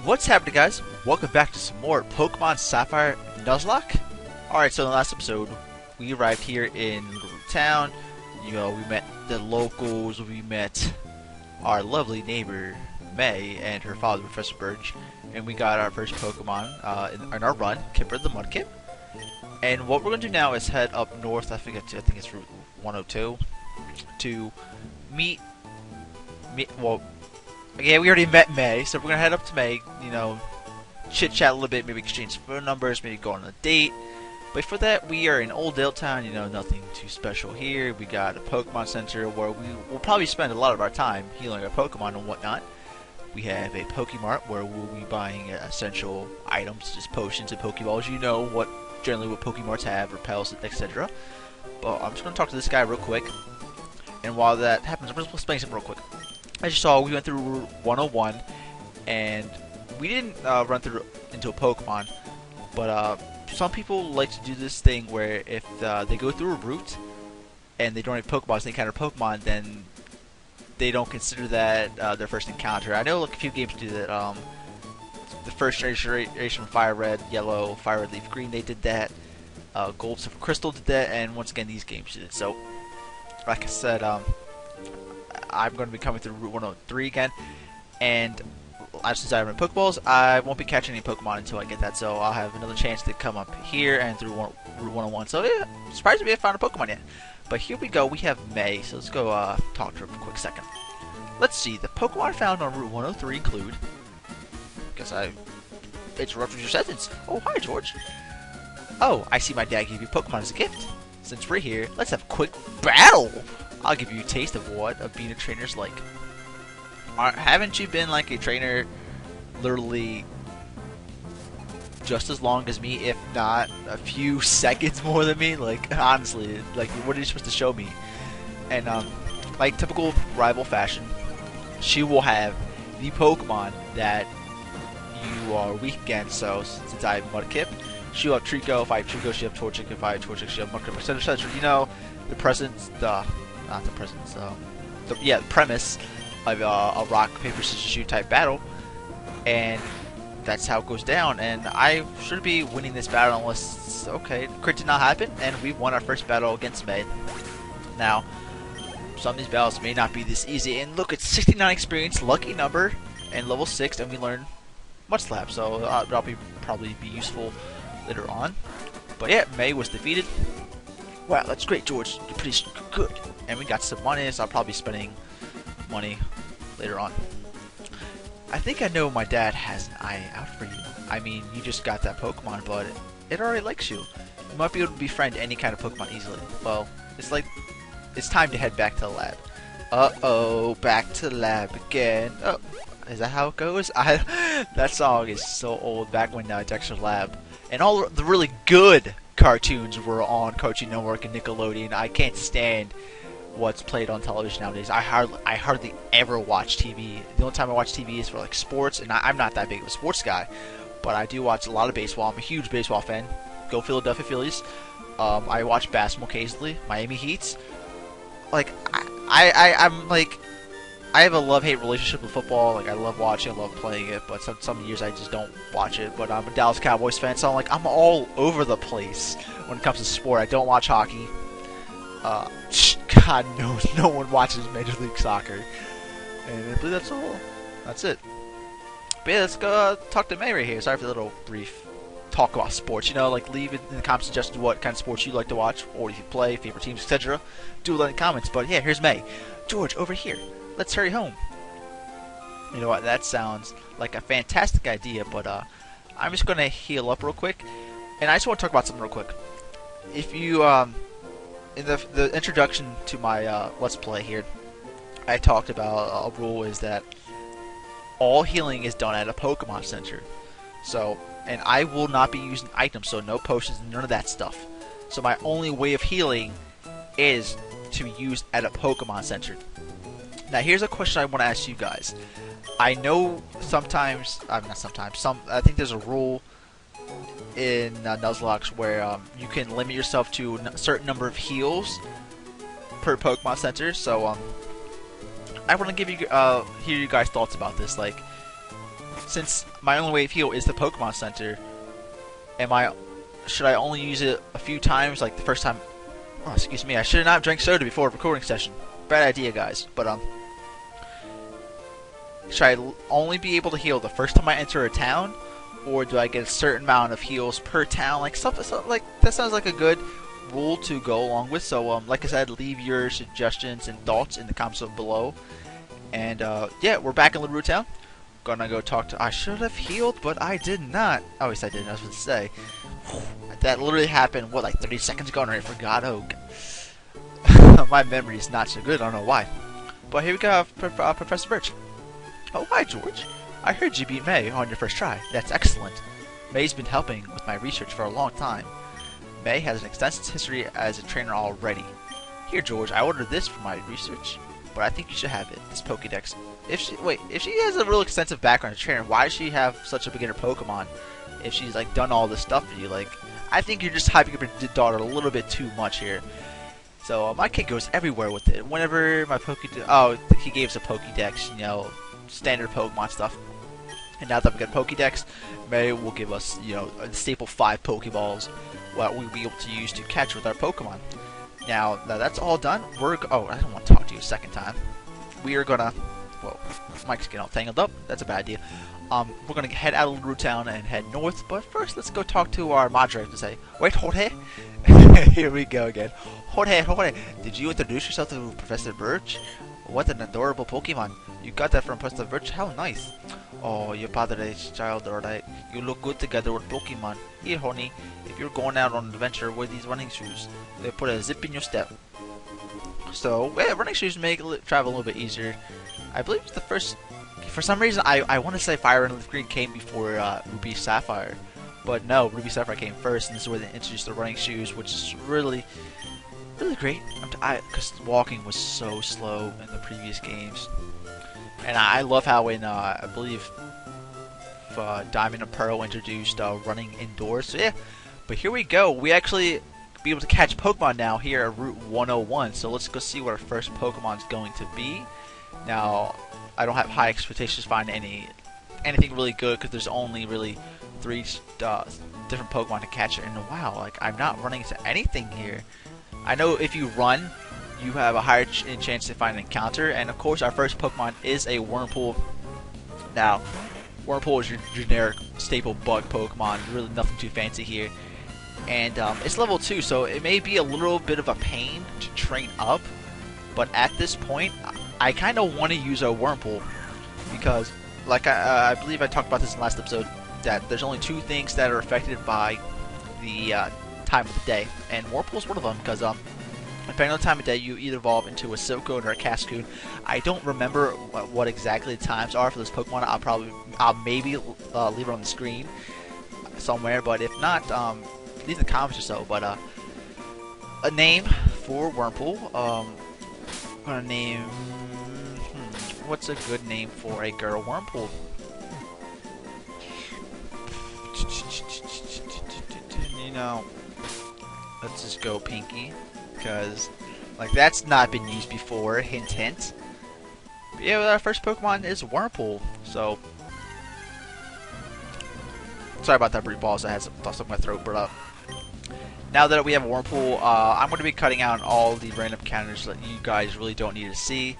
What's happening, guys? Welcome back to some more Pokemon Sapphire Nuzlocke. Alright, so in the last episode, we arrived here in town. You know, we met the locals, we met our lovely neighbor, May, and her father, Professor Burge, and we got our first Pokemon in our run, Kipper the Mudkip. And what we're going to do now is head up north, I think it's Route 102, to meet, well, yeah, we already met May, so we're gonna head up to May, you know, chit-chat a little bit, maybe exchange phone numbers, maybe go on a date. But for that, we are in Old Dale Town, you know, nothing too special here. We got a Pokemon Center where we will probably spend a lot of our time healing our Pokemon and whatnot. We have a Pokemart where we'll be buying essential items, just potions and Pokeballs. You know what generally what Pokemarts have, repels, etc. But I'm just gonna talk to this guy real quick. And while that happens, I'm just explaining something real quick. As you saw, we went through Route 101, and we didn't run through into a Pokemon, but some people like to do this thing where if they go through a route and they don't have Pokeballs, they encounter Pokemon, then they don't consider that their first encounter. I know like a few games do that. The first generation Fire Red, Yellow, Fire Red, Leaf Green, they did that. Gold, Silver, Crystal did that, and once again these games did it. So, like I said, I'm going to be coming through Route 103 again, and since I have my Pokeballs, I won't be catching any Pokemon until I get that, so I'll have another chance to come up here and through Route 101. So yeah, surprised me I found a Pokemon yet. But here we go, we have May, so let's go talk to her for a quick second. Let's see, the Pokemon found on Route 103 include... Guess I interrupted your sentence. Oh, hi George. Oh, I see my dad gave you Pokemon as a gift. Since we're here, let's have a quick battle! I'll give you a taste of what being a trainer's like. Haven't you been like a trainer literally just as long as me, if not a few seconds more than me? Like, honestly, like, what are you supposed to show me? And, like typical rival fashion, she will have the Pokemon that you are weak against. So, since I have Mudkip, she'll have Trico. If I have Trico, she'll have Torchic. If I have Torchic, she'll have Mudkip, etc., etc. You know, the presence, not the presence, the premise of a rock, paper, scissors, shoot type battle, and that's how it goes down. And I should be winning this battle unless, okay, crit did not happen, and we won our first battle against May. Now, some of these battles may not be this easy, and look, it's 69 experience, lucky number, and level 6, and we learn Mud Slap, so that'll probably be useful later on. But yeah, May was defeated. Wow, that's great, George. You're pretty good. And we got some money, so I'll probably be spending money later on. I think I know my dad has an eye out for you. I mean, you just got that Pokemon, but it already likes you. You might be able to befriend any kind of Pokemon easily. Well, it's time to head back to the lab. Uh-oh, back to the lab again. Oh, is that how it goes? That song is so old, back when Dexter's Lab. And all the really good cartoons were on Cartoon Network and Nickelodeon. I can't stand what's played on television nowadays. I hardly ever watch TV. The only time I watch TV is for like sports, and I'm not that big of a sports guy, but I do watch a lot of baseball. I'm a huge baseball fan. Go Philadelphia Phillies. I watch basketball occasionally. Miami Heats. Like I'm like, I have a love-hate relationship with football. Like, I love watching, I love playing it, but some years I just don't watch it. But I'm a Dallas Cowboys fan, so I'm all over the place when it comes to sport. I don't watch hockey. God knows no one watches Major League Soccer. And I believe that's all. That's it. But yeah, let's go talk to May right here. Sorry for the little brief talk about sports. You know, like, leave it in the comments suggestions what kind of sports you like to watch, or if you play, favorite teams, etc. Do let in the comments. But yeah, here's May. George, over here. Let's hurry home. You know what? That sounds like a fantastic idea, but I'm just gonna heal up real quick, and I just want to talk about something real quick. If you in the introduction to my Let's Play here, I talked about a rule is that all healing is done at a Pokemon Center. So, and I will not be using items, so no potions, none of that stuff. So my only way of healing is to be used at a Pokemon Center. Now here's a question I want to ask you guys. I know sometimes, not sometimes, I think there's a rule in Nuzlocke where you can limit yourself to a certain number of heals per Pokemon Center. So I want to give you hear you guys' thoughts about this. Like, since my only way of heal is the Pokemon Center, should I only use it a few times, like the first time? Oh, excuse me, I should not have drank soda before a recording session. Bad idea, guys. But should I only be able to heal the first time I enter a town, or do I get a certain amount of heals per town? Like something like that sounds like a good rule to go along with. So like I said, leave your suggestions and thoughts in the comments below. And yeah, we're back in LaRue Town. Gonna go talk to. I should have healed, but I did not. Oh, yes, I did. I was going to say that literally happened. What, like 30 seconds ago, and I forgot. Oh, my memory is not so good. I don't know why. But here we go, Professor Birch. Oh, hi, George. I heard you beat May on your first try. That's excellent. May's been helping with my research for a long time. May has an extensive history as a trainer already. Here, George, I ordered this for my research, but I think you should have it. This Pokédex. If she has a real extensive background as a trainer, why does she have such a beginner Pokemon? If she's like done all this stuff for you, like, I think you're just hyping up your daughter a little bit too much here. So my kid goes everywhere with it. Whenever my he gave us a Pokédex, you know, standard Pokemon stuff. And now that I've got Pokédex, May will give us, you know, the staple 5 Pokeballs, what we'll be able to use to catch with our Pokemon. Now that's all done. Oh, I don't want to talk to you a second time. We are gonna. Whoa, Mike's getting all tangled up. That's a bad idea. We're gonna head out of LaRue Town and head north. But first, let's go talk to our moderator to say, wait, Jorge. Here we go again. Jorge, did you introduce yourself to Professor Birch? What an adorable Pokemon. You got that from Professor Birch? How nice. Oh, your padre's child, alright. You look good together with Pokemon. Here, honey, if you're going out on an adventure, wear these running shoes. They put a zip in your step. So, yeah, running shoes make travel a little bit easier. I believe it's the first... For some reason, I want to say Fire and Leaf Green came before Ruby Sapphire. But no, Ruby Sapphire came first, and this is where they introduced the running shoes, which is really great. Because walking was so slow in the previous games. And I love how in, I believe, Diamond and Pearl introduced running indoors. So yeah, but here we go. We actually be able to catch Pokemon now here at Route 101. So let's go see what our first Pokemon is going to be. Now, I don't have high expectations to find anything really good because there's only really 3 different Pokemon to catch. And wow, like I'm not running into anything here. I know if you run, you have a higher chance to find an encounter, and of course our first Pokemon is a Wurmple. Now, Wurmple is your generic staple bug Pokemon, really nothing too fancy here. And it's level 2, so it may be a little bit of a pain to train up, but at this point, I kind of want to use a Wurmple, because, like I believe I talked about this in the last episode, that there's only 2 things that are affected by the time of the day, and Wurmple is one of them, because depending on the time of day, you either evolve into a Silcoon or a Cascoon. I don't remember what exactly the times are for this Pokemon. I'll maybe leave it on the screen somewhere, but if not, leave in the comments or so. But a name for Wurmple. I'm gonna name. What's a good name for a girl Wurmple? You know, let's just go Pinky. Because, like, that's not been used before. Hint, hint. But yeah, our first Pokemon is Wurmple. So, sorry about that brief pause. I had some stuff in my throat, but now that we have a Wurmple, I'm going to be cutting out all the random encounters that you guys really don't need to see.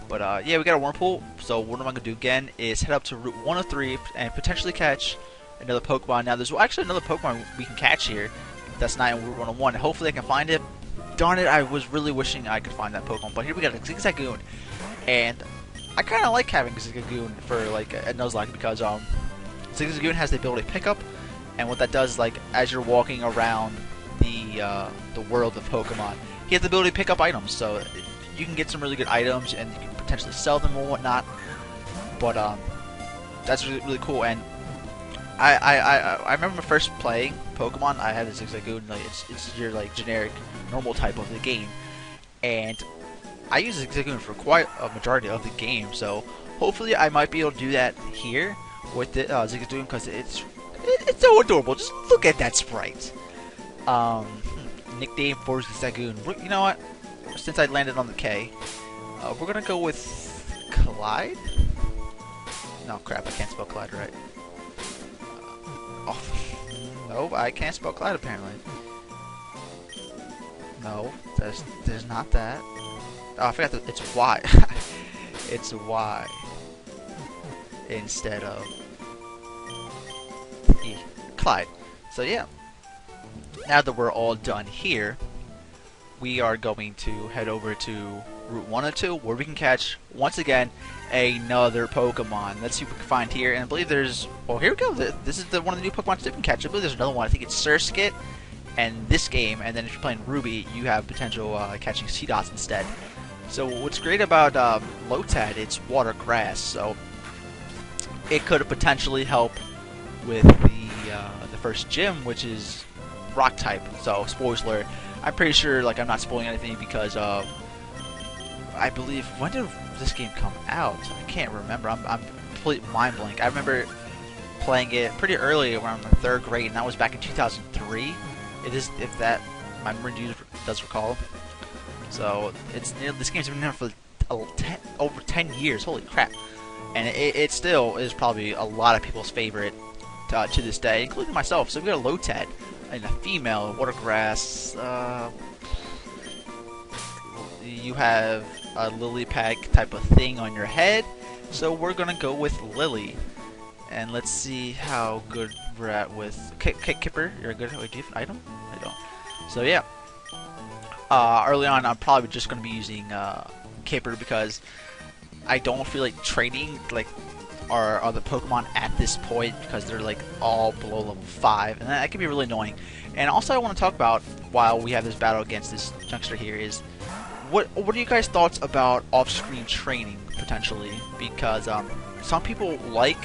But yeah, we got a Wurmple. So what I'm going to do again is head up to Route 103 and potentially catch another Pokemon. Now, there's actually another Pokemon we can catch here that's not in Route 101. Hopefully, I can find it. Darn it, I was really wishing I could find that Pokemon, but here we got a Zigzagoon, and I kind of like having Zigzagoon for like a Nuzlocke because Zigzagoon has the ability to pick up, and what that does is like as you're walking around the world of Pokemon, he has the ability to pick up items, so you can get some really good items and you can potentially sell them or whatnot. But that's really cool, and I remember first playing Pokemon. I had a Zigzagoon. Like it's your like generic normal type of the game, and I use Zigzagoon for quite a majority of the game. So hopefully I might be able to do that here with the Zigzagoon because it's so adorable. Just look at that sprite. Nickname for Zigzagoon. You know what? Since I landed on the K, we're gonna go with Clyde. No, crap, I can't spell Clyde right. Oh. No, I can't spell Clyde apparently. No, there's not that. Oh, I forgot that it's Y. It's Y. Instead of E. Clyde. So yeah. Now that we're all done here, we are going to head over to Route 102, where we can catch, once again, another Pokemon. Let's see what we can find here. And I believe there's... Well, here we go. This is one of the new Pokemon you can catch. I believe there's another one. I think it's Surskit and this game. And then if you're playing Ruby, you have potential catching Seedots instead. So what's great about Lotad, it's water grass. So it could potentially help with the first gym, which is rock type. So spoiler, I'm pretty sure like I'm not spoiling anything because I believe, when did this game come out? I can't remember. I'm complete mind blank. I remember playing it pretty early, around the 3rd grade, and that was back in 2003. It is, if that my memory does recall. So it's this game's been there for over 10 years. Holy crap! And it still is probably a lot of people's favorite to this day, including myself. So we got a Lotad and a female water grass. You have a lily pad type of thing on your head, so we're gonna go with Lily. And let's see how good we're at with Kipper. You're a good. Wait, do you have an item? I don't. So yeah. Early on, I'm probably just gonna be using Kipper because I don't feel like training like our other Pokemon at this point because they're like all below level 5, and that can be really annoying. And also, I want to talk about while we have this battle against this youngster here is what are you guys' thoughts about off-screen training potentially? Because some people like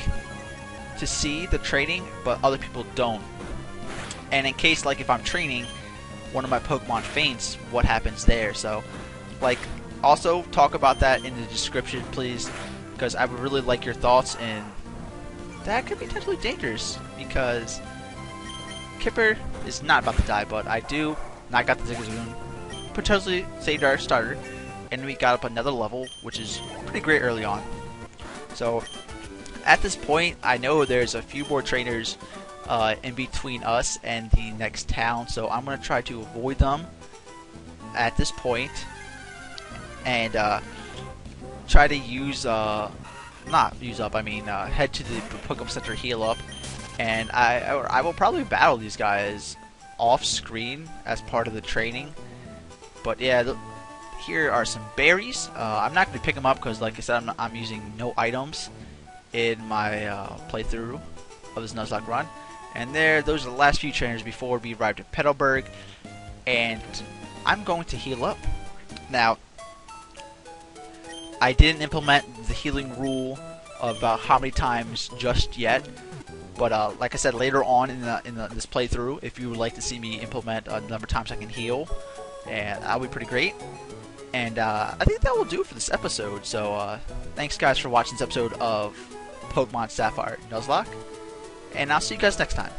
to see the training, but other people don't. And in case like if I'm training, one of my Pokemon faints, what happens there? So, like, also talk about that in the description, please, because I would really like your thoughts, and that could be potentially dangerous because Kipper is not about to die, but I got the Zigzagoon, potentially saved our starter, and we got up another level, which is pretty great early on. So at this point, I know there's a few more trainers in between us and the next town, so I'm going to try to avoid them at this point and try to use, not use up, I mean head to the Pokemon Center, heal up, and I will probably battle these guys off screen as part of the training. But yeah, here are some berries. I'm not going to pick them up because, like I said, I'm using no items in my playthrough of this Nuzlocke run. And those are the last few trainers before we arrived at Petalburg, and I'm going to heal up. Now, I didn't implement the healing rule about how many times just yet, but like I said, later on in this playthrough, if you would like to see me implement a number of times I can heal, and that'll be pretty great. And I think that will do it for this episode. So thanks guys for watching this episode of Pokemon Sapphire Nuzlocke, and I'll see you guys next time.